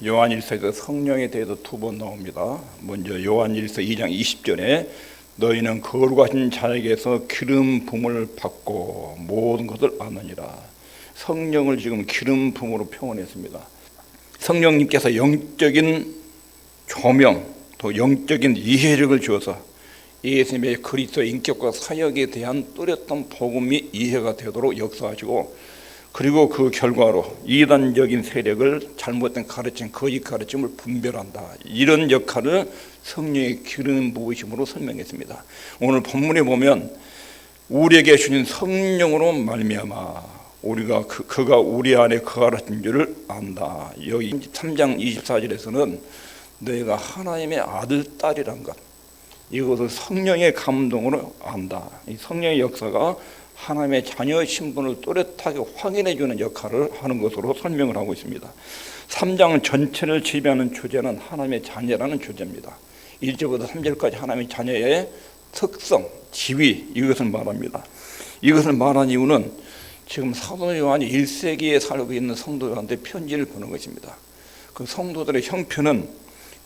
요한일서에서 성령에 대해서 두 번 나옵니다. 먼저 요한일서 2장 20절에 너희는 거룩하신 자에게서 기름 부음을 받고 모든 것을 아느니라. 성령을 지금 기름 부음으로 표현했습니다. 성령님께서 영적인 조명, 또 영적인 이해력을 주어서 예수님의 그리스도의 인격과 사역에 대한 뚜렷한 복음이 이해가 되도록 역사하시고, 그리고 그 결과로 이단적인 세력을 잘못된 가르침, 거짓 가르침을 분별한다. 이런 역할을 성령의 기름 부으심으로 설명했습니다. 오늘 본문에 보면 우리에게 주신 성령으로 말미암아 우리가 그가 우리 안에 거하신 줄을 안다. 여기 3장 24절에서는 너희가 하나님의 아들, 딸이란 것, 이것을 성령의 감동으로 안다. 이 성령의 역사가 하나님의 자녀 신분을 또렷하게 확인해 주는 역할을 하는 것으로 설명을 하고 있습니다. 3장 전체를 지배하는 주제는 하나님의 자녀라는 주제입니다. 1절부터 3절까지 하나님의 자녀의 특성, 지위, 이것을 말합니다. 이것을 말한 이유는 지금 사도 요한이 1세기에 살고 있는 성도들한테 편지를 보는 것입니다. 그 성도들의 형편은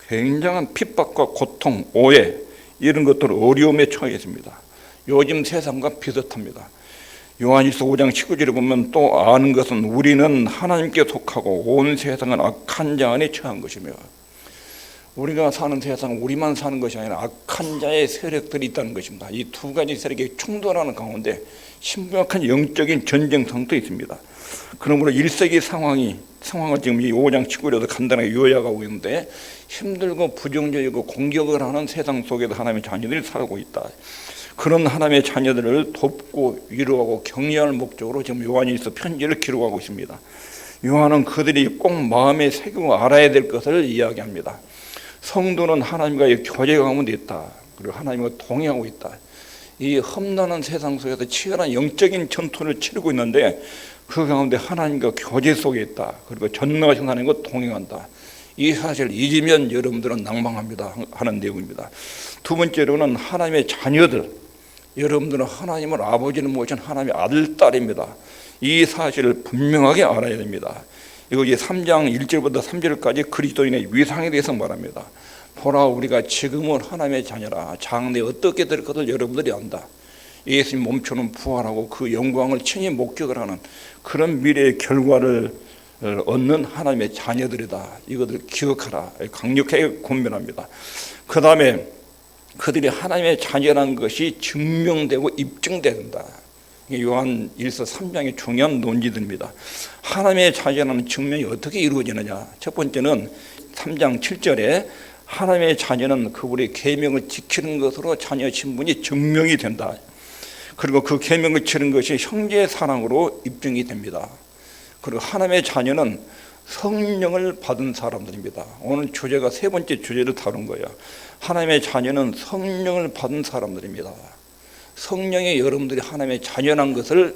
굉장한 핍박과 고통, 오해, 이런 것들 어려움에 처해 있습니다. 요즘 세상과 비슷합니다. 요한일서 5장 19절에 보면 또 아는 것은 우리는 하나님께 속하고 온 세상은 악한 자 안에 처한 것이며, 우리가 사는 세상은 우리만 사는 것이 아니라 악한 자의 세력들이 있다는 것입니다. 이 두 가지 세력이 충돌하는 가운데 심각한 영적인 전쟁성도 있습니다. 그러므로 1세기 상황을 지금 이 5장 19절에서 간단하게 요약하고 있는데, 힘들고 부정적이고 공격을 하는 세상 속에서 하나님의 자녀들이 살고 있다. 그런 하나님의 자녀들을 돕고 위로하고 격려할 목적으로 지금 요한일서 편지를 기록하고 있습니다. 요한은 그들이 꼭 마음에 새기고 알아야 될 것을 이야기합니다. 성도는 하나님과의 교제 가운데 있다. 그리고 하나님과 동행하고 있다. 이 험난한 세상 속에서 치열한 영적인 전투를 치르고 있는데 그 가운데 하나님과 교제 속에 있다. 그리고 전능하신 하나님과 동행한다. 이 사실을 잊으면 여러분들은 낭망합니다 하는 내용입니다. 두 번째로는 하나님의 자녀들, 여러분들은 하나님을 아버지를 모신 하나님의 아들, 딸입니다. 이 사실을 분명하게 알아야 됩니다. 이거 이제 3장 1절부터 3절까지 그리스도인의 위상에 대해서 말합니다. 보라, 우리가 지금은 하나님의 자녀라. 장래에 어떻게 될 것을 여러분들이 안다. 예수님 몸처럼 부활하고 그 영광을 친히 목격을 하는 그런 미래의 결과를 얻는 하나님의 자녀들이다. 이것을 기억하라. 강력하게 권면합니다. 그 다음에 그들이 하나님의 자녀라는 것이 증명되고 입증된다. 요한 1서 3장의 중요한 논지들입니다. 하나님의 자녀라는 증명이 어떻게 이루어지느냐. 첫 번째는 3장 7절에 하나님의 자녀는 그분의 계명을 지키는 것으로 자녀 신분이 증명이 된다. 그리고 그 계명을 지키는 것이 형제의 사랑으로 입증이 됩니다. 그리고 하나님의 자녀는 성령을 받은 사람들입니다. 오늘 주제가 세 번째 주제를 다룬 거예요. 하나님의 자녀는 성령을 받은 사람들입니다. 성령의 여러분들이 하나님의 자녀란 것을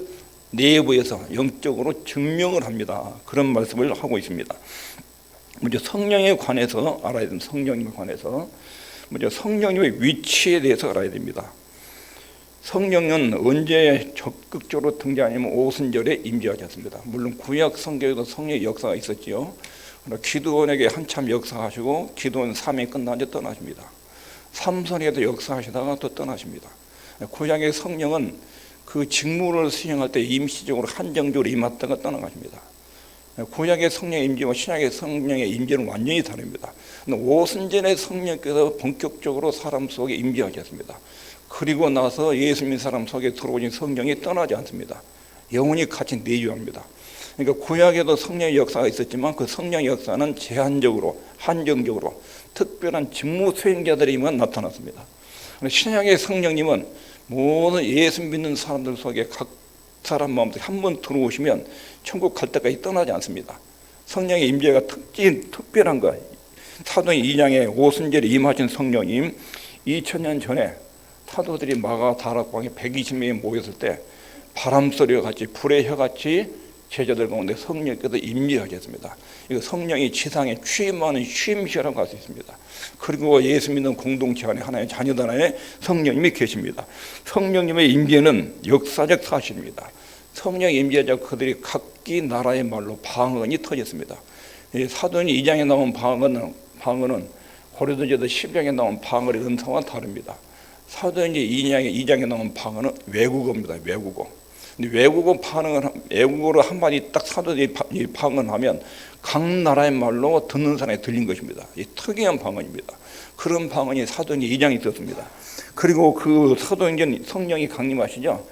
내부에서 영적으로 증명을 합니다. 그런 말씀을 하고 있습니다. 먼저 성령에 관해서 알아야 됩니다. 성령님에 관해서 먼저 성령님의 위치에 대해서 알아야 됩니다. 성령은 언제 적극적으로 등장하냐면 오순절에 임재하셨습니다. 물론 구약 성경에도 성령의 역사가 있었지요. 기드온에게 한참 역사하시고 기드온 사명이 끝난 뒤 떠나십니다. 삼손에도 역사하시다가 또 떠나십니다. 구약의 성령은 그 직무를 수행할 때 임시적으로 한정적으로 임했다가 떠나가십니다. 구약의 성령의 임재와 신약의 성령의 임재는 완전히 다릅니다. 오순절에 성령께서 본격적으로 사람 속에 임재하셨습니다. 그리고 나서 예수 믿는 사람 속에 들어오신 성령이 떠나지 않습니다. 영원히 같이 내주합니다. 그러니까 구약에도 성령의 역사가 있었지만 그 성령의 역사는 제한적으로, 한정적으로 특별한 직무 수행자들이만 나타났습니다. 신약의 성령님은 모든 예수 믿는 사람들 속에 각 사람 마음속에 한 번 들어오시면 천국 갈 때까지 떠나지 않습니다. 성령의 임재가 특별한 거. 사도행 2장에 오순절에 임하신 성령님, 2000년 전에 사도들이 마가다락방에 120명이 모였을 때 바람소리와 같이 불의 혀같이 제자들 가운데 성령께서 임재하셨습니다. 이거 성령이 지상에 취임하는 쉼시라고 할 수 있습니다. 그리고 예수 믿는 공동체 안에 하나의 자녀들 안에 성령님이 계십니다. 성령님의 임재는 역사적 사실입니다. 성령의 임재자 그들이 각기 나라의 말로 방언이 터졌습니다. 이 사도행전 2장에 나온 방언은 고린도전서 10장에 나온 방언의 음성과 다릅니다. 사도행전 2장에 나온 방언은 외국어입니다. 외국어. 근데 외국어로 한마디 딱 사도행전이 방언하면 각 나라의 말로 듣는 사람이 들린 것입니다. 이 특이한 방언입니다. 그런 방언이 사도행전 2장에 있었습니다. 그리고 그 사도행전 성령이 강림하시죠.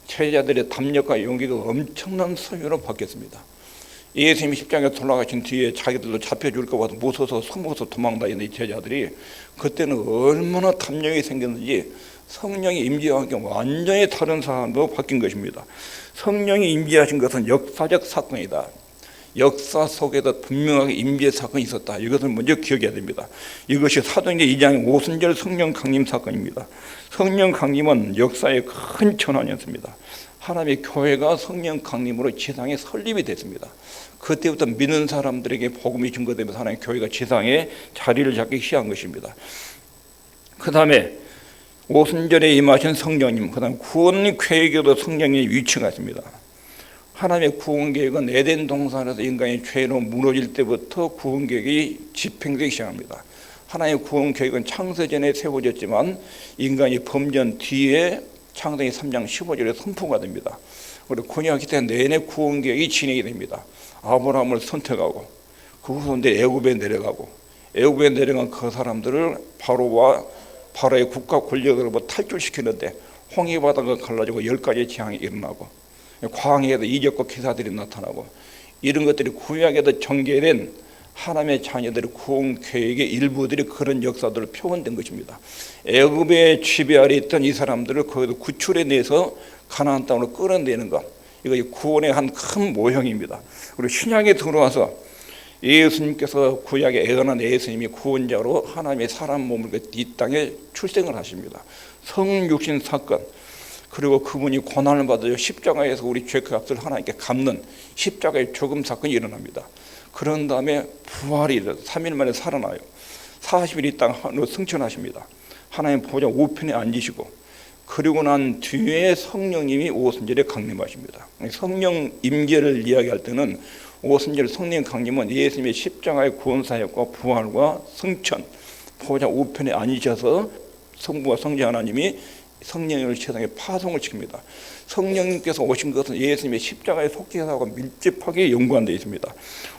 제자들의 담력과 용기가 엄청난 소유로 바뀌었습니다. 예수님이 십자가에 돌아가신 뒤에 자기들도 잡혀줄 것 같아 무서워서 숨어서 도망다니는 제자들이 그때는 얼마나 담력이 생겼는지 성령이 임재한 게 완전히 다른 사람으로 바뀐 것입니다. 성령이 임재하신 것은 역사적 사건이다. 역사 속에도 분명하게 임재 사건이 있었다. 이것을 먼저 기억해야 됩니다. 이것이 사도행전 2장 오순절 성령 강림 사건입니다. 성령 강림은 역사의 큰 전환이었습니다. 하나님의 교회가 성령 강림으로 지상에 설립이 됐습니다. 그때부터 믿는 사람들에게 복음이 증거되면서 하나님의 교회가 지상에 자리를 잡기 시작한 것입니다. 그 다음에 오순절에 임하신 성령님, 그 다음 구원 계획에도 성령의 위치가 있습니다. 하나님의 구원 계획은 에덴 동산에서 인간이 죄로 무너질 때부터 구원 계획이 집행되기 시작합니다. 하나님의 구원 계획은 창세전에 세워졌지만 인간이 범죄한 뒤에 창세기 3장 15절에 선포가 됩니다. 그리고 구약 시대 내내 구원 계획이 진행이 됩니다. 아브라함을 선택하고 그 후손들 애굽에 내려가고 애굽에 내려간 그 사람들을 바로의 국가 권력으로부터 탈출시키는데 홍해바다가 갈라지고 10가지 재앙이 일어나고 광야에도 이적과 기사들이 나타나고 이런 것들이 구약에도 전개된 하나님의 자녀들의 구원 계획의 일부들이 그런 역사들을 표현된 것입니다. 애굽의 지배 아래 있던 이 사람들을 거기서 구출해내서 가나안 땅으로 끌어내는 것, 이거 구원의 한 큰 모형입니다. 그리고 신약에 들어와서 예수님께서 구약에 애언한 예수님이 구원자로 하나님의 사람 몸을 이 땅에 출생을 하십니다. 성육신 사건, 그리고 그분이 고난을 받아 십자가에서 우리 죄값을 하나님께 갚는 십자가의 죽음 사건이 일어납니다. 그런 다음에 부활이 일어나서 3일 만에 살아나요. 40일 이 땅으로 승천하십니다. 하나님 보좌 우편에 앉으시고, 그리고 난 뒤에 성령님이 오순절에 강림하십니다. 성령 임재를 이야기할 때는 오순절 성령 강림은 예수님의 십자가의 구원사역과 부활과 승천, 보좌 우편에 앉으셔서 성부와 성자 하나님이 성령을 세상에 파송을 시킵니다. 성령님께서 오신 것은 예수님의 십자가의 속죄사하고 밀접하게 연관되어 있습니다.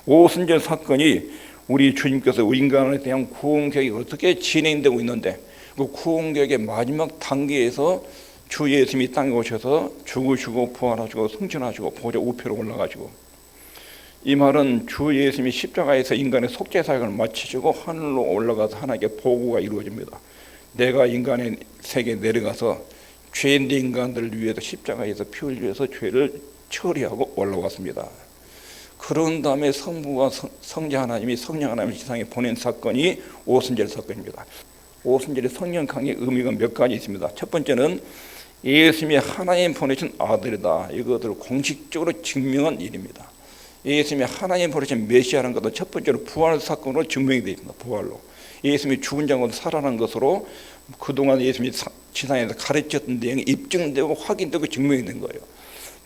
오순절 사건이 우리 주님께서 인간에 대한 구원 계획이 어떻게 진행되고 있는데, 그 구원 계획의 마지막 단계에서 주 예수님이 땅에 오셔서 죽으시고 부활하시고 승천하시고 보좌 우편으로 올라가시고, 이 말은 주 예수님이 십자가에서 인간의 속죄 사역을 마치시고 하늘로 올라가서 하나님께 보고가 이루어집니다. 내가 인간의 세계에 내려가서 죄인 인간들을 위해서 십자가에서 피 흘려서 죄를 처리하고 올라왔습니다. 그런 다음에 성부와 성자 하나님이 성령 하나님을 세상에 보낸 사건이 오순절 사건입니다. 오순절의 성령 강의 의미가 몇 가지 있습니다. 첫 번째는 예수님이 하나님 보내신 아들이다. 이것을 공식적으로 증명한 일입니다. 예수님이 하나님 보내신 메시아라는 것은 첫 번째로 부활 사건으로 증명이 되어 있습니다. 부활로. 예수님이 죽은 자 가운데 살아난 것으로 그동안 예수님이 지상에서 가르쳤던 내용이 입증되고 확인되고 증명이 된 거예요.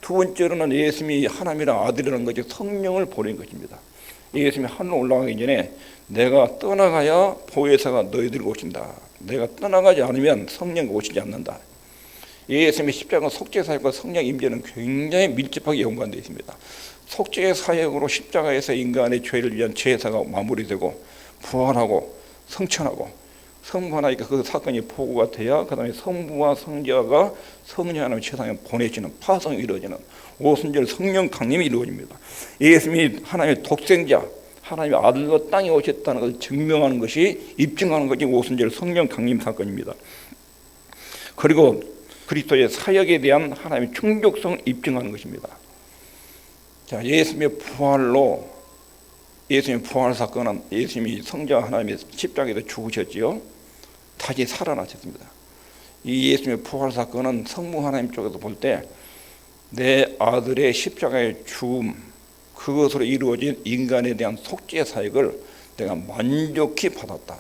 두 번째로는 예수님이 하나님이란 아들이라는 것이 성령을 보낸 것입니다. 예수님이 하늘로 올라가기 전에 내가 떠나가야 보혜사가 너희들이 오신다. 내가 떠나가지 않으면 성령이 오시지 않는다. 예수님의 십자가 속죄 사역과 성령 임재는 굉장히 밀접하게 연관되어 있습니다. 속죄 사역으로 십자가에서 인간의 죄를 위한 제사가 마무리되고 부활하고 성천하고 성부하나니까 그 사건이 보고가 돼야 그 다음에 성부와 성자가 성령 하나님 세상에 보내지는 파송이 이루어지는 오순절 성령 강림이 이루어집니다. 예수님이 하나님의 독생자 하나님의 아들로 땅에 오셨다는 것을 증명하는 것이 입증하는 것이 오순절 성령 강림 사건입니다. 그리고 그리스도의 사역에 대한 하나님의 충족성을 입증하는 것입니다. 자, 예수님의 부활로 예수님의 부활 사건은 예수님이 성자 하나님의 십자가에서 죽으셨지요. 다시 살아나셨습니다. 이 예수님의 부활 사건은 성부 하나님 쪽에서 볼 때 내 아들의 십자가의 죽음, 그것으로 이루어진 인간에 대한 속죄 사역을 내가 만족히 받았다.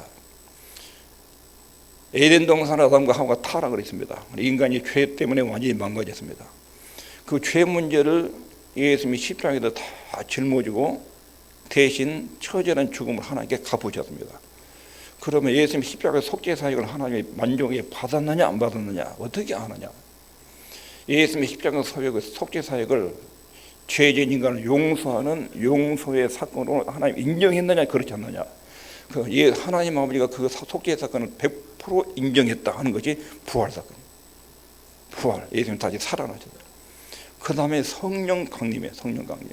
에덴 동산 아담과 하와가 타락을 했습니다. 인간이 죄 때문에 완전히 망가졌습니다. 그 죄 문제를 예수님이 십자가에서 다 짊어지고 대신 처절한 죽음을 하나님께 갚으셨습니다. 그러면 예수님 십자가의 속죄 사역을 하나님이 만족하게 받았느냐 안 받았느냐 어떻게 아느냐? 예수님의 십자가 사역의 속죄 사역을 죄진 인간을 용서하는 용서의 사건으로 하나님 인정했느냐 그렇지 않느냐? 하나님 아버지가 그 속죄 사건을 100% 인정했다 하는 것이 부활 사건. 부활, 예수님 다시 살아나셨다. 그 다음에 성령 강림이에요. 성령 강림.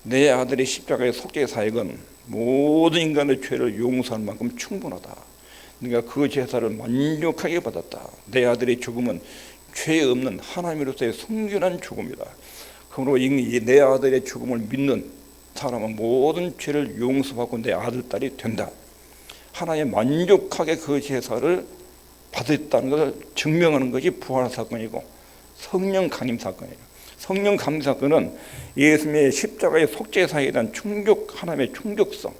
내 아들의 십자가의 속죄 사역은 모든 인간의 죄를 용서할 만큼 충분하다. 네가 그 제사를 만족하게 받았다. 내 아들의 죽음은 죄 없는 하나님으로서의 순결한 죽음이다. 그러므로 내 아들의 죽음을 믿는 사람은 모든 죄를 용서받고 내 아들, 딸이 된다. 하나님 만족하게 그 제사를 받았다는 것을 증명하는 것이 부활 사건이고 성령 강림 사건이에요. 성령 강림 사건은 예수님의 십자가의 속죄 사역에 대한 하나님의 충족성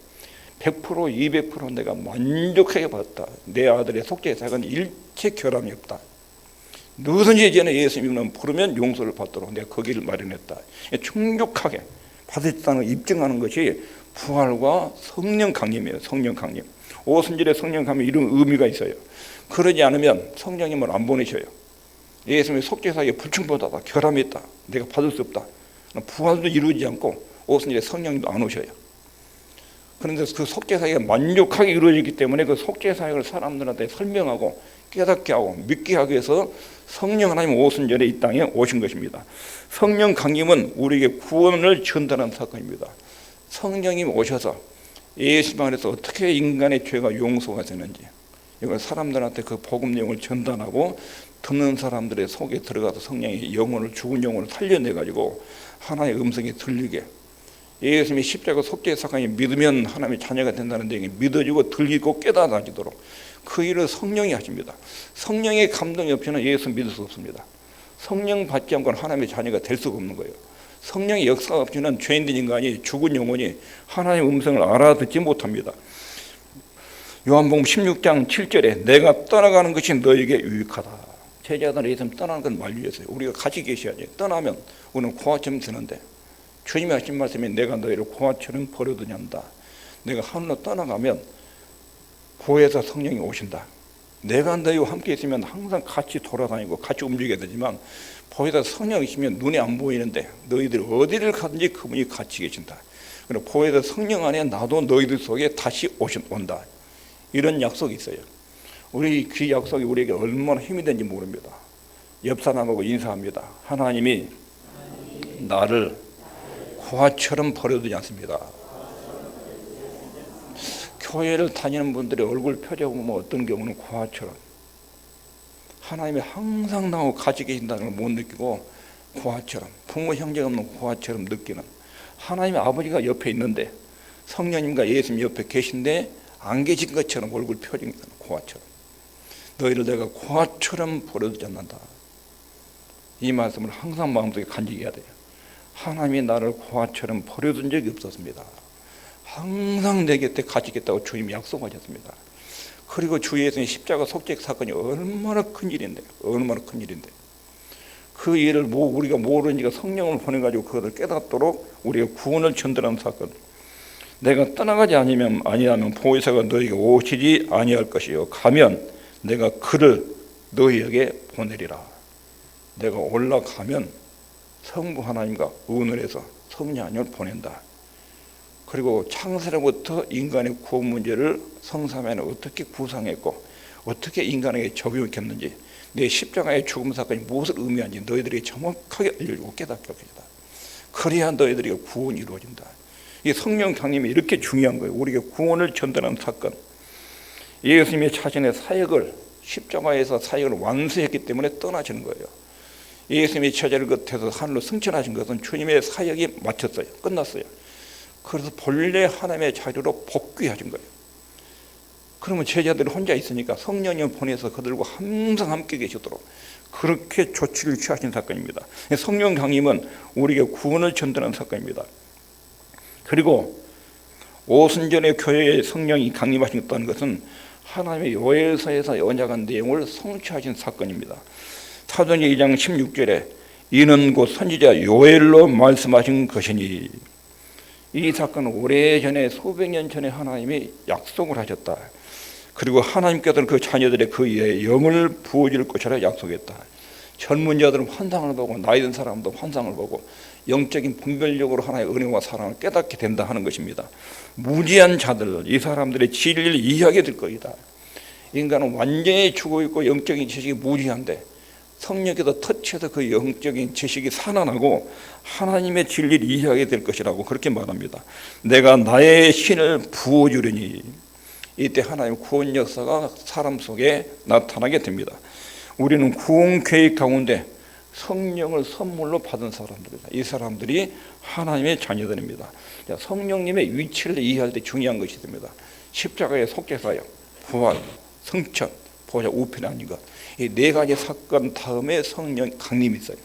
100% 200% 내가 만족하게 받았다. 내 아들의 속죄 사역은 일체 결함이 없다. 누구든지 전에 예수님을 부르면 용서를 받도록 내가 거기를 마련했다. 충족하게 받았다는 걸 입증하는 것이 부활과 성령 강림이에요. 성령 강림. 오순절의 성령 강림 이런 의미가 있어요. 그러지 않으면 성령님을 안 보내셔요. 예수님의 속죄 사역에 불충분하다, 결함이 있다, 내가 받을 수 없다. 부활도 이루어지지 않고 오순절에 성령님도 안 오셔요. 그런데 그 속죄 사역이 만족하게 이루어지기 때문에 그 속죄 사역을 사람들한테 설명하고 깨닫게 하고 믿게 하기 위해서 성령 하나님 오순절에 이 땅에 오신 것입니다. 성령 강림은 우리에게 구원을 전달하는 사건입니다. 성령님이 오셔서 예수님 안에서 어떻게 인간의 죄가 용서가 되는지 이걸 사람들한테 그 복음 내용을 전달하고 듣는 사람들의 속에 들어가서 성령이 죽은 영혼을 살려내가지고 하나님의 음성이 들리게 예수님이 십자가 속죄 사건이 믿으면 하나님의 자녀가 된다는 내용이 믿어지고 들리고 깨달아지도록 그 일을 성령이 하십니다. 성령의 감동이 없이는 예수 믿을 수 없습니다. 성령 받지 않고는 하나님의 자녀가 될 수가 없는 거예요. 성령의 역사가 없이는 죄인된 인간이 죽은 영혼이 하나님의 음성을 알아듣지 못합니다. 요한복음 16장 7절에 내가 떠나가는 것이 너에게 유익하다. 제자들은 예수님 떠나는 건 만류했어요. 우리가 같이 계셔야지. 떠나면 우리는 고아처럼 되는데 주님이 하신 말씀이 내가 너희를 고아처럼 버려두냐 한다. 내가 하늘로 떠나가면 보혜사 성령이 오신다. 내가 너희와 함께 있으면 항상 같이 돌아다니고 같이 움직여야 되지만 보혜사 성령이 있으면 눈에 안 보이는데 너희들이 어디를 가든지 그분이 같이 계신다. 그리고 보혜사 성령 안에 나도 너희들 속에 다시 온다. 이런 약속이 있어요. 우리 그 약속이 우리에게 얼마나 힘이 되는지 모릅니다. 옆 사람하고 인사합니다. 하나님이 나를 고아처럼 버려두지 않습니다. 교회를 다니는 분들의 얼굴 표정 보면 어떤 경우는 고아처럼 하나님이 항상 나하고 같이 계신다는 걸 못 느끼고 고아처럼 부모 형제가 없는 고아처럼 느끼는 하나님의 아버지가 옆에 있는데 성령님과 예수님 옆에 계신데 안 계신 것처럼 얼굴 표정이 나는 고아처럼 너희를 내가 고아처럼 버려두지 않는다. 이 말씀을 항상 마음속에 간직해야 돼요. 하나님이 나를 고아처럼 버려둔 적이 없었습니다. 항상 내 곁에 같이 있겠다고 주님이 약속하셨습니다. 그리고 주 예수님의 십자가 속죄 사건이 얼마나 큰 일인데 그 일을 우리가 모르니까 성령을 보내가지고 그것을 깨닫도록 우리가 구원을 전달하는 사건. 내가 떠나가지 아니하면 보혜사가 너희에게 오시지 아니할 것이요 가면 내가 그를 너희에게 보내리라. 내가 올라가면 성부 하나님과 의논해서 성령 하나님을 보낸다. 그리고 창세로부터 인간의 구원 문제를 성삼위는 어떻게 구상했고 어떻게 인간에게 적용했는지 내 십자가의 죽음 사건이 무엇을 의미하는지 너희들이 정확하게 알려주고 깨닫게 합시다. 그래야 너희들에게 구원이 이루어진다. 이 성령 강림이 이렇게 중요한 거예요. 우리에게 구원을 전달하는 사건. 예수님의 자신의 사역을 십자가에서 사역을 완수했기 때문에 떠나시는 거예요. 예수님이 제자를 곁에서 하늘로 승천하신 것은 주님의 사역이 마쳤어요. 끝났어요. 그래서 본래 하나님의 자리로 복귀하신 거예요. 그러면 제자들이 혼자 있으니까 성령님 보내서 그들과 항상 함께 계시도록 그렇게 조치를 취하신 사건입니다. 성령 강림은 우리에게 구원을 전달하는 사건입니다. 그리고 오순절의 교회에 성령이 강림하셨다는 것은 하나님의 요엘서에서 언약한 내용을 성취하신 사건입니다. 사도행전 2장 16절에 이는 곧 선지자 요엘로 말씀하신 것이니 이 사건은 오래전에 수백 년 전에 하나님이 약속을 하셨다. 그리고 하나님께서는 그 자녀들의 그 위에 영을 부어줄 것이라 약속했다. 젊은 자들은 환상을 보고 나이 든 사람도 환상을 보고 영적인 분별력으로 하나님의 은혜와 사랑을 깨닫게 된다 하는 것입니다. 무지한 자들, 이 사람들의 진리를 이해하게 될 것이다. 인간은 완전히 죽어 있고 영적인 지식이 무지한데 성령께서 터치해서 그 영적인 지식이 살아나고 하나님의 진리를 이해하게 될 것이라고 그렇게 말합니다. 내가 나의 신을 부어주려니, 이때 하나님의 구원 역사가 사람 속에 나타나게 됩니다. 우리는 구원 계획 가운데 성령을 선물로 받은 사람들이다. 이 사람들이 하나님의 자녀들입니다. 성령님의 위치를 이해할 때 중요한 것이 됩니다. 십자가의 속죄사역, 부활, 성천, 보좌 우편이 아닌 것, 이 네 가지 사건 다음에 성령 강림이 있어요.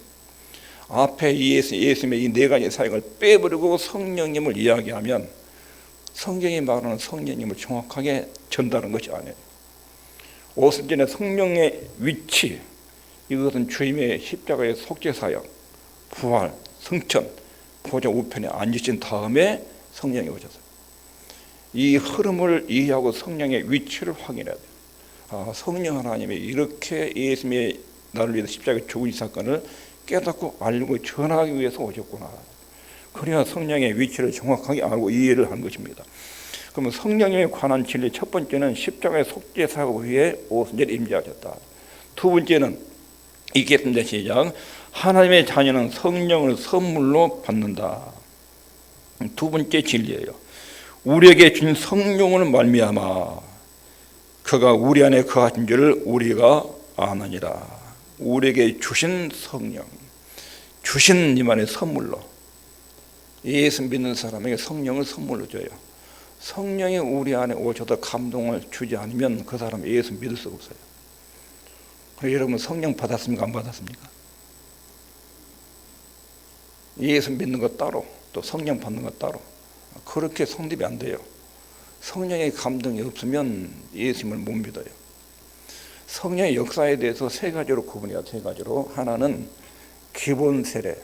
앞에 예수님의 이 네 가지 사역을 빼버리고 성령님을 이야기하면 성경이 말하는 성령님을 정확하게 전달하는 것이 아니에요. 오순절의 성령의 위치, 이것은 주님의 십자가의 속죄사역, 부활, 성천, 보좌 우편에 앉으신 다음에 성령이 오셔서 이 흐름을 이해하고 성령의 위치를 확인해야 돼요. 성령 하나님이 이렇게 예수님의 나를 위해서 십자가에 죽은 이 사건을 깨닫고 알고 전하기 위해서 오셨구나. 그래야 성령의 위치를 정확하게 알고 이해를 한 것입니다. 그러면 성령에 관한 진리, 첫 번째는 십자가의 속죄사역 위에 오순절에 임재하셨다. 두 번째는 읽겠습니다. 시작. 하나님의 자녀는 성령을 선물로 받는다. 두 번째 진리예요. 우리에게 준 성령을 말미암아 그가 우리 안에 거하신 줄을 우리가 아느니라. 우리에게 주신 성령, 주신 이만의 선물로, 예수 믿는 사람에게 성령을 선물로 줘요. 성령이 우리 안에 오셔서 감동을 주지 않으면 그 사람 예수 믿을 수 없어요. 그래서 여러분 성령 받았습니까? 안 받았습니까? 예수 믿는 것 따로, 또 성령 받는 것 따로, 그렇게 성립이 안 돼요. 성령의 감동이 없으면 예수님을 못 믿어요. 성령의 역사에 대해서 세 가지로 구분해요. 세 가지로. 하나는 기본 세례,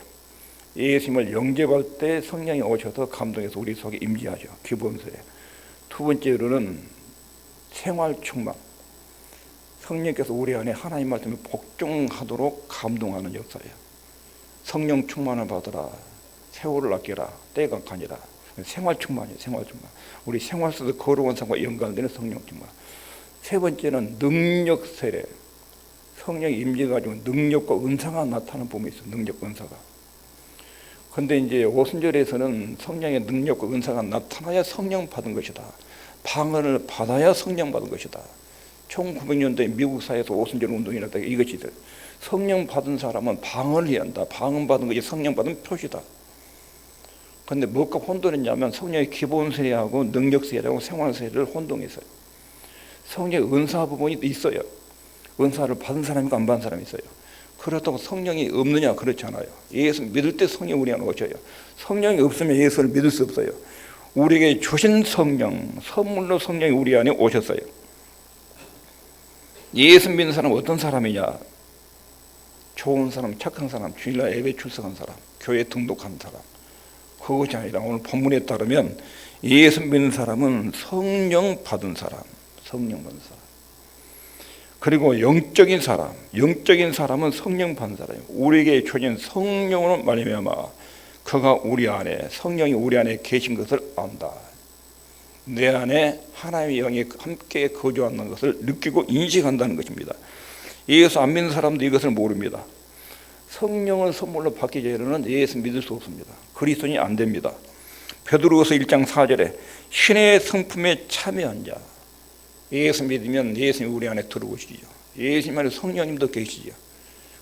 예수님을 영접할 때 성령이 오셔서 감동해서 우리 속에 임재하죠. 기본 세례. 두 번째로는 생활 충만, 성령께서 우리 안에 하나님 말씀을 복종하도록 감동하는 역사예요. 성령 충만을 받으라, 세월을 아끼라, 때가 가니라. 생활 충만이에요. 생활 충만. 우리 생활 속에서 거룩한 삶과 연관되는 성령 충만. 세 번째는 능력 세례. 성령이 임재가지고 능력과 은사가 나타나는 부분이 있어요. 능력과 은사가. 그런데 이제 오순절에서는 성령의 능력과 은사가 나타나야 성령 받은 것이다. 방언을 받아야 성령 받은 것이다. 1900년도에 미국 사회에서 오순절 운동이 일어났다. 이것이 성령 받은 사람은 방언을 해야 한다. 방언 받은 것이 성령 받은 표시다. 그런데 뭐가 혼돈했냐면 성령의 기본 세례하고 능력 세례하고 생활 세례를 혼동했어요. 성령의 은사 부분이 있어요. 은사를 받은 사람이고 안 받은 사람이 있어요. 그렇다고 성령이 없느냐? 그렇지 않아요. 예수 믿을 때 성령이 우리 안에 오셔요. 성령이 없으면 예수를 믿을 수 없어요. 우리에게 주신 성령, 선물로 성령이 우리 안에 오셨어요. 예수 믿는 사람은 어떤 사람이냐? 좋은 사람, 착한 사람, 주일날 예배 출석한 사람, 교회 등록한 사람. 그것이 아니라 오늘 본문에 따르면 예수 믿는 사람은 성령 받은 사람, 성령 받은 사람. 그리고 영적인 사람, 영적인 사람은 성령 받은 사람이에요. 우리에게 주신 성령으로 말미암아 그가 우리 안에, 성령이 우리 안에 계신 것을 안다. 내 안에 하나님의 영이 함께 거주하는 것을 느끼고 인식한다는 것입니다. 예수 안 믿는 사람도 이것을 모릅니다. 성령을 선물로 받기 전에는 예수 믿을 수 없습니다. 그리스도인이 안 됩니다. 베드로후서 1장 4절에 신의 성품에 참여한 자, 예수 믿으면 예수님이 우리 안에 들어오시죠. 예수님 안에 성령님도 계시죠.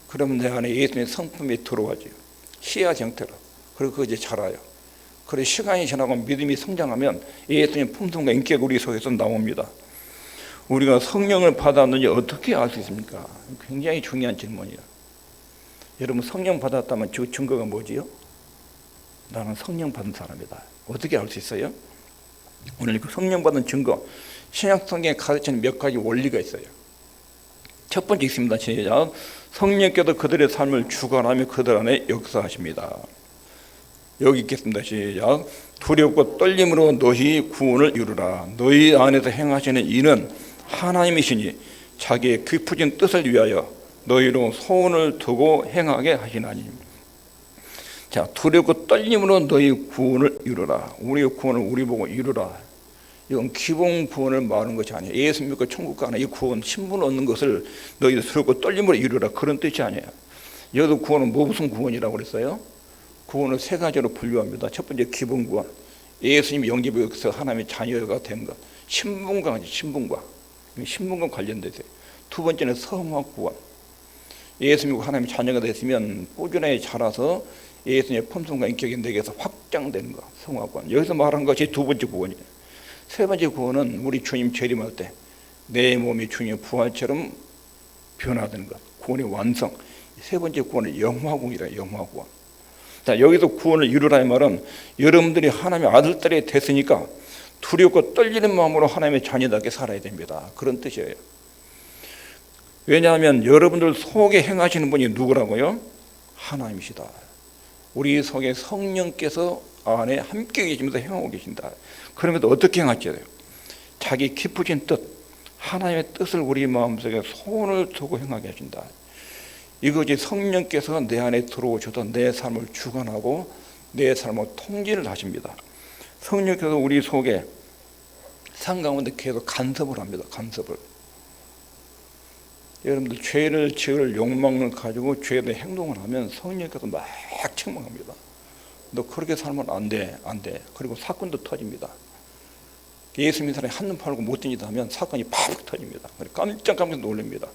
그러면 내 안에 예수님의 성품이 들어와죠. 시야 정태로. 그리고 그거 이제 자라요. 그래서 시간이 지나고 믿음이 성장하면 예수님의 품성과 인격이 우리 속에서 나옵니다. 우리가 성령을 받았는지 어떻게 알 수 있습니까? 굉장히 중요한 질문이에요. 여러분 성령 받았다면 그 증거가 뭐지요? 나는 성령 받은 사람이다. 어떻게 알 수 있어요? 오늘 그 성령 받은 증거, 신약 성경에 가르치는 몇 가지 원리가 있어요. 첫 번째 있습니다. 시작. 성령께서 그들의 삶을 주관하며 그들 안에 역사하십니다. 여기 있겠습니다. 시작. 두렵고 떨림으로 너희 구원을 이루라. 너희 안에서 행하시는 이는 하나님이시니 자기의 깊으신 뜻을 위하여 너희로 소원을 두고 행하게 하시나니. 자, 두렵고 떨림으로 너희 구원을 이루라. 우리의 구원을 우리 보고 이루라. 이건 기본 구원을 말하는 것이 아니에요. 예수 믿고 천국 가는 이 구원, 신분 얻는 것을 너희들 두렵고 떨림으로 이루라, 그런 뜻이 아니에요. 여기서 구원은 무슨 구원이라고 그랬어요? 구원을 세 가지로 분류합니다. 첫 번째 기본 구원, 예수님 영접에서 하나님의 자녀가 된 것, 신분과 관련돼 있어요. 두 번째는 성화 구원, 예수 믿고 하나님의 자녀가 됐으면 꾸준히 자라서 예수님의 품성과 인격이 내게서 확장되는 것, 성화 구원. 여기서 말한 것이 두 번째 구원이에요. 세 번째 구원은 우리 주님 재림할 때 내 몸이 주님의 부활처럼 변화되는 것, 구원의 완성. 세 번째 구원은 영화구원이라, 영화구원. 자, 여기서 구원을 이루라는 말은 여러분들이 하나님의 아들딸이 됐으니까 두렵고 떨리는 마음으로 하나님의 자녀답게 살아야 됩니다. 그런 뜻이에요. 왜냐하면 여러분들 속에 행하시는 분이 누구라고요? 하나님이시다. 우리 속에 성령께서 안에 함께 계시면서 행하고 계신다. 그러면서 어떻게 행하셔야 돼요? 자기 깊으신 뜻, 하나님의 뜻을 우리 마음속에 소원을 두고 행하게 하신다. 이것이 성령께서 내 안에 들어오셔서 내 삶을 주관하고 내 삶을 통제를 하십니다. 성령께서 우리 속에 삶 가운데 계속 간섭을 합니다. 간섭을. 여러분들 죄를 지을 욕망을 가지고 죄에 대해 행동을 하면 성령께서 막 책망합니다. 너 그렇게 살면 안 돼, 안 돼. 그리고 사건도 터집니다. 예수 믿는 사람이 한눈 팔고 못된 짓 하면 사건이 팍 터집니다. 깜짝 놀랍니다.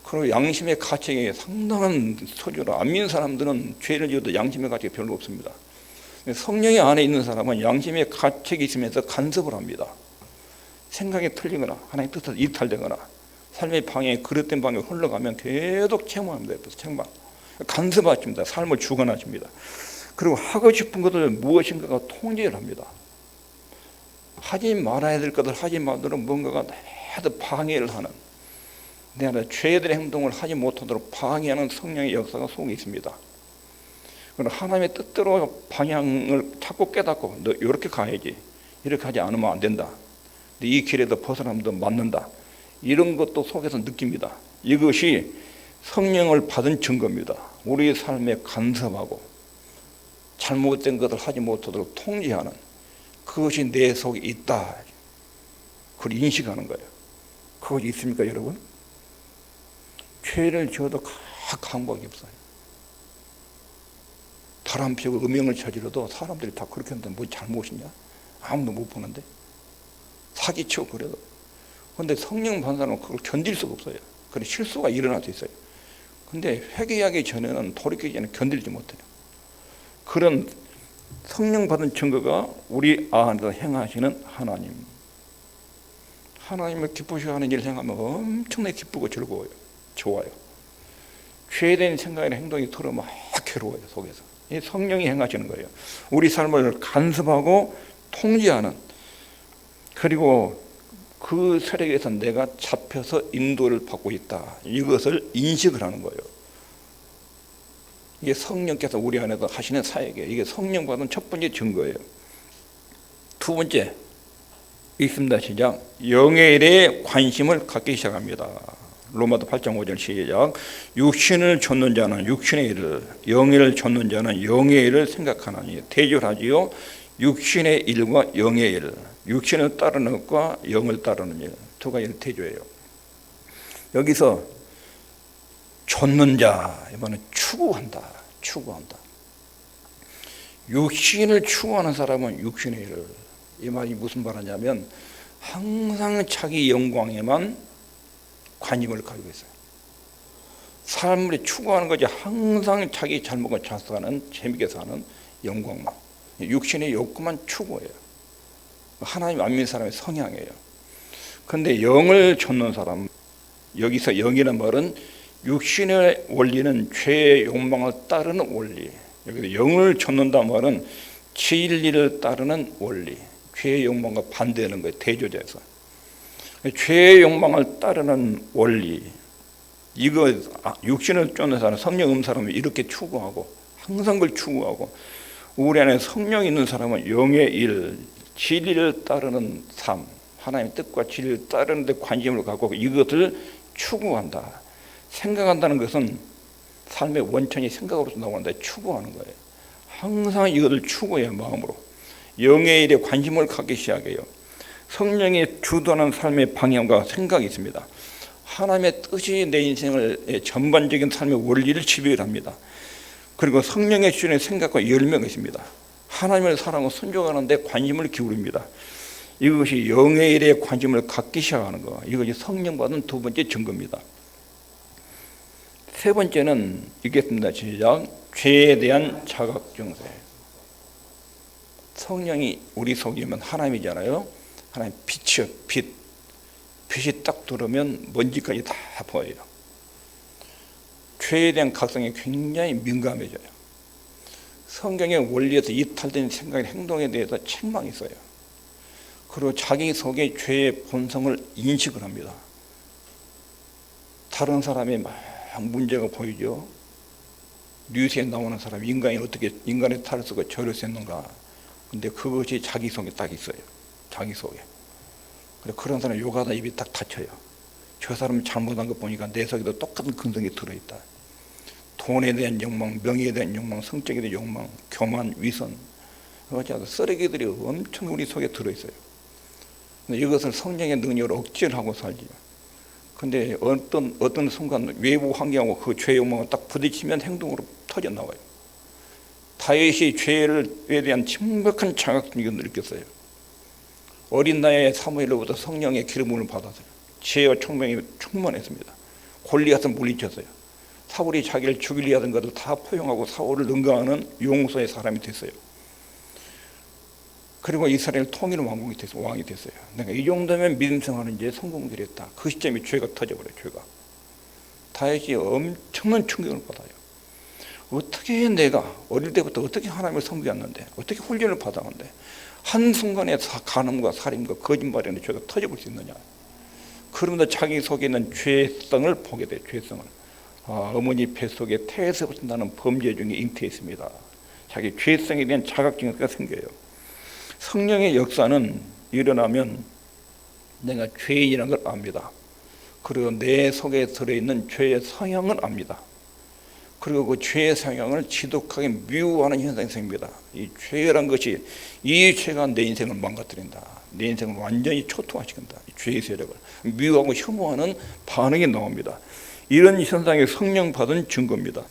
그리고 양심의 가책에 상당한 소주라. 안 믿는 사람들은 죄를 지어도 양심의 가책이 별로 없습니다. 성령의 안에 있는 사람은 양심의 가책이 있으면서 간섭을 합니다. 생각이 틀리거나 하나님의 뜻에서 이탈되거나 삶의 방향이 그릇된 방향으로 흘러가면 계속 책망합니다. 옆에서 책망. 간섭하십니다. 삶을 주관하십니다. 그리고 하고 싶은 것을 무엇인가가 통제를 합니다. 하지 말아야 될 것을 하지 말도록 뭔가가 계속 방해를 하는, 내 안에 죄들의 행동을 하지 못하도록 방해하는 성령의 역사가 속에 있습니다. 그러나 하나님의 뜻대로 방향을 자꾸 깨닫고 너 이렇게 가야지, 이렇게 하지 않으면 안 된다, 이 길에서 벗어나면 너 맞는다, 이런 것도 속에서 느낍니다. 이것이 성령을 받은 증거입니다. 우리의 삶에 간섭하고 잘못된 것을 하지 못하도록 통제하는, 그것이 내 속에 있다, 그걸 인식하는 거예요. 그것이 있습니까, 여러분? 죄를 지어도 강박이 없어요. 바람 피우고 음행을 저지러도 사람들이 다 그렇게 하는데 뭐 잘못이냐? 아무도 못 보는데. 사기치고 그래도. 그런데 성령 받는 사람은 그걸 견딜 수가 없어요. 그런 실수가 일어날 수 있어요. 근데 회개하기 전에는, 돌이키기 전에 견딜지 못해요. 그런 성령 받은 증거가 우리 안에서 행하시는 하나님. 하나님을 기쁘시게 하는 일을 행하면 엄청나게 기쁘고 즐거워요. 좋아요. 죄된 생각이나 행동이 들어 막 괴로워요, 속에서. 이 성령이 행하시는 거예요. 우리 삶을 간섭하고 통제하는, 그리고 그 세력에서 내가 잡혀서 인도를 받고 있다, 이것을 인식을 하는 거예요. 이게 성령께서 우리 안에서 하시는 사역이에요. 이게 성령 받은 첫 번째 증거예요. 두 번째 있습니다. 시작. 영의 일에 관심을 갖기 시작합니다. 로마서 8장 5절 시작. 육신을 좇는 자는 육신의 일을, 영을 좇는 자는 영의 일을 생각하나니 대조하지요. 육신의 일과 영의 일, 육신을 따르는 것과 영을 따르는 일, 두 가지를 대조해요. 여기서 좇는 자, 이번에 추구한다. 육신을 추구하는 사람은 육신의 일을, 이 말이 무슨 말하냐면 항상 자기 영광에만 관심을 가지고 있어요. 삶을 추구하는 것이 항상 자기 잘 먹고 잘 사는, 재밌게 사는 영광만, 육신의 욕구만 추구해요. 하나님 안 믿는 사람의 성향이에요. 그런데 영을 좇는 사람, 여기서 영이라는 말은 육신의 원리는 죄의 욕망을 따르는 원리, 여기서 영을 좇는다 말은 진리를 따르는 원리, 죄의 욕망과 반대하는 거예요. 대조자에서 죄의 욕망을 따르는 원리, 이거 육신을 쫓는 사람, 성령 없는 사람이 이렇게 추구하고 항상 그걸 추구하고 우리 안에 성령이 있는 사람은 영의 일, 진리를 따르는 삶, 하나님의 뜻과 진리를 따르는 데 관심을 갖고 이것을 추구한다. 생각한다는 것은 삶의 원천이 생각으로서 나오는데 추구하는 거예요. 항상 이것을 추구해요. 마음으로 영의 일에 관심을 갖기 시작해요. 성령이 주도하는 삶의 방향과 생각이 있습니다. 하나님의 뜻이 내 인생을 전반적인 삶의 원리를 지배합니다. 그리고 성령의 주시는 생각과 열매가 있습니다. 하나님을 사랑하고 순종하는 데 관심을 기울입니다. 이것이 영의 일에 관심을 갖기 시작하는 거, 이것이 성령 받은 두 번째 증거입니다. 세 번째는 읽겠습니다. 시작. 죄에 대한 자각 증세. 성령이 우리 속이면 하나님이잖아요. 하나님 빛이요, 빛. 빛이 딱 들어오면 먼지까지 다 보여요. 죄에 대한 각성이 굉장히 민감해져요. 성경의 원리에서 이탈된 생각의 행동에 대해서 책망이 있어요. 그리고 자기 속에 죄의 본성을 인식을 합니다. 다른 사람이 막 문제가 보이죠. 뉴스에 나오는 사람, 인간이 어떻게 인간의 탈을 쓰고 죄를 쐈는가. 근데 그것이 자기 속에 딱 있어요. 자기 속에. 그래 그런 사람 욕하다 입이 딱 닫혀요. 저 사람이 잘못한 거 보니까 내 속에도 똑같은 근성이 들어있다. 돈에 대한 욕망, 명예에 대한 욕망, 성적에 대한 욕망, 교만, 위선, 쓰레기들이 엄청 우리 속에 들어있어요. 근데 이것을 성령의 능력으로 억제를 하고 살지요. 근데 어떤 순간 외부 환경하고 그 죄의 욕망을 딱 부딪히면 행동으로 터져 나와요. 다윗이 죄에 대한 심각한 자각증을 느꼈어요. 어린 나이에 사무엘로부터 성령의 기름을 받았어요. 지혜와 총명이 충만했습니다. 골리앗은 물리쳤어요. 사울이 자기를 죽이려 하던 것을 다 포용하고 사울을 능가하는 용서의 사람이 됐어요. 그리고 이스라엘 통일 왕이 됐어요. 내가 이 정도면 믿음 생활은 이제 성공들했다. 그 시점에 죄가 터져버려요. 죄가. 다윗이 엄청난 충격을 받아요. 어떻게 내가 어릴 때부터 어떻게 하나님을 섬겼는데, 어떻게 훈련을 받았는데 한순간에 간음과 살인과 거짓말이라는 죄가 터져볼 수 있느냐. 그러면서 자기 속에 있는 죄성을 보게 돼요. 죄성을. 어머니 뱃속에 태에서부터 나는 범죄 중에 잉태했습니다. 자기 죄성에 대한 자각증가 생겨요. 성령의 역사는 일어나면 내가 죄인이라는 걸 압니다. 그리고 내 속에 들어있는 죄의 성향을 압니다. 그리고 그 죄의 성향을 지독하게 미워하는 현상이 생깁니다. 이 죄란 것이, 이 죄가 내 인생을 망가뜨린다. 내 인생을 완전히 초토화시킨다. 이 죄의 세력을 미워하고 혐오하는 반응이 나옵니다. 이런 현상이 성령 받은 증거입니다.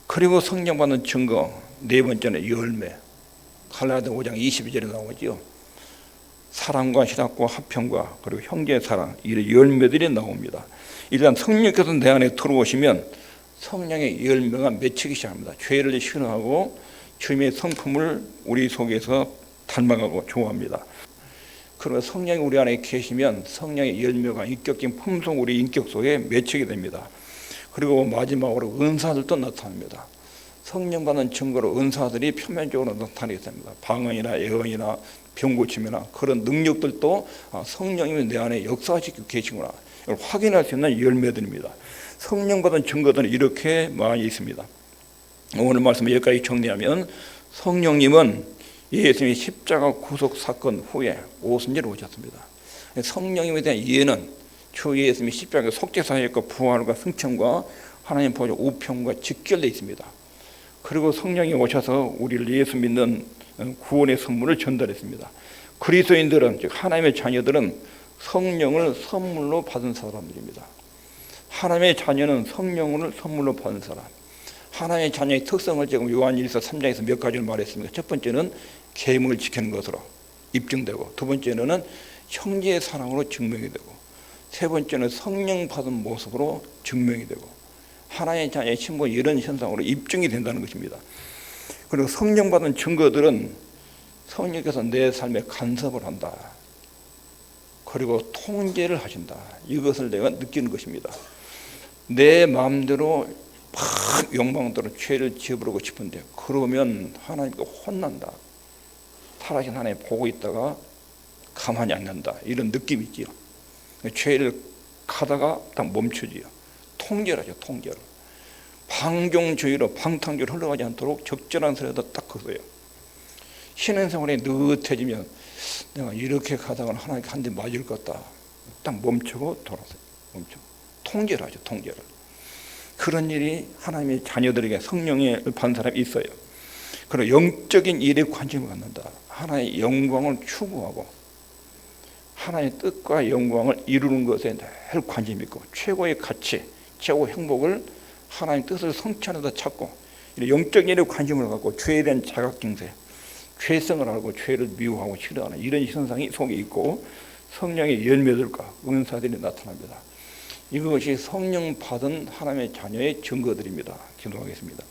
그리고 성령 받은 증거 네 번째는 열매. 갈라디아 5장 22절에 나오죠. 사랑과 희락과 화평과 그리고 형제의 사랑, 이런 열매들이 나옵니다. 일단 성령께서 내 안에 들어오시면 성령의 열매가 맺히기 시작합니다. 죄를 싫어하고 주님의 성품을 우리 속에서 닮아가고 좋아합니다. 그리고 성령이 우리 안에 계시면 성령의 열매가 인격적인 품성 우리 인격 속에 맺히게 됩니다. 그리고 마지막으로 은사들도 나타납니다. 성령 받는 증거로 은사들이 표면적으로 나타나게 됩니다. 방언이나 예언이나 병고침이나 그런 능력들도 성령님이 내 안에 역사하시고 계시구나, 이걸 확인할 수 있는 열매들입니다. 성령 받은 증거들은 이렇게 많이 있습니다. 오늘 말씀을 여기까지 정리하면, 성령님은 예수님이 십자가 구속 사건 후에 오순절에 오셨습니다. 성령님에 대한 이해는 주 예수님이 십자가 속죄사역과 부활과 승천과 하나님 보좌 우편과 직결되어 있습니다. 그리고 성령이 오셔서 우리를 예수 믿는 구원의 선물을 전달했습니다. 그리스도인들은, 즉 하나님의 자녀들은 성령을 선물로 받은 사람들입니다. 하나님의 자녀는 성령을 선물로 받은 사람. 하나님의 자녀의 특성을 지금 요한일서 3장에서 몇 가지를 말했습니다. 첫 번째는 계명을 지키는 것으로 입증되고, 두 번째는 형제의 사랑으로 증명이 되고, 세 번째는 성령 받은 모습으로 증명이 되고, 하나님의 자녀의 신분, 이런 현상으로 입증이 된다는 것입니다. 그리고 성령 받은 증거들은 성령께서 내 삶에 간섭을 한다. 그리고 통제를 하신다. 이것을 내가 느끼는 것입니다. 내 마음대로 막 욕망대로 죄를 지어버리고 싶은데, 그러면 하나님께 혼난다. 살아신 하나님 보고 있다가 가만히 안 난다. 이런 느낌이 있지요. 죄를 가다가 딱 멈추지요. 통제를 하죠. 통제를. 방종주의로 방탕주의로 흘러가지 않도록 적절한 선에다 딱 걷어요. 신앙생활에 느긋해지면 내가 이렇게 가다가는 하나님께 한 대 맞을 것 같다. 딱 멈추고 돌아서요. 멈추고 통제를 하죠. 통제를. 그런 일이 하나님의 자녀들에게 성령을 받은 사람이 있어요. 그리고 영적인 일에 관심을 갖는다. 하나님의 영광을 추구하고 하나님의 뜻과 영광을 이루는 것에 늘 관심 있고 최고의 가치, 최고의 행복을 하나님의 뜻을 성취하는 데 찾고 영적인 일에 관심을 갖고 죄에 대한 자각증세, 죄성을 알고 죄를 미워하고 싫어하는 이런 현상이 속에 있고 성령의 열매들과 은사들이 나타납니다. 이것이 성령 받은 하나님의 자녀의 증거들입니다. 기도하겠습니다.